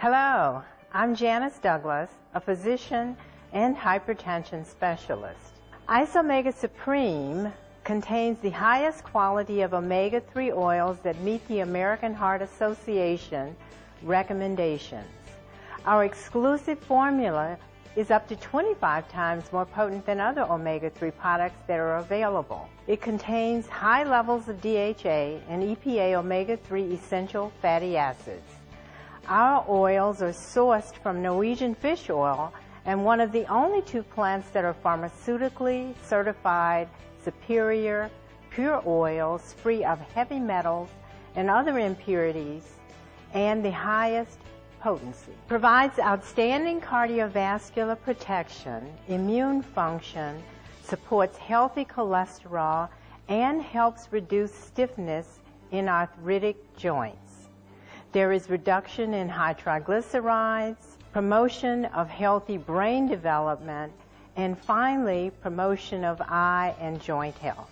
Hello, I'm Janice Douglas, a physician and hypertension specialist. Isomega Supreme contains the highest quality of omega-3 oils that meet the American Heart Association recommendations. Our exclusive formula is up to 25 times more potent than other omega-3 products that are available. It contains high levels of DHA and EPA omega-3 essential fatty acids. Our oils are sourced from Norwegian fish oil and one of the only 2 plants that are pharmaceutically certified superior, pure oils free of heavy metals and other impurities and the highest potency. Provides outstanding cardiovascular protection, immune function, supports healthy cholesterol, and helps reduce stiffness in arthritic joints. There is reduction in high triglycerides, promotion of healthy brain development, and finally, promotion of eye and joint health.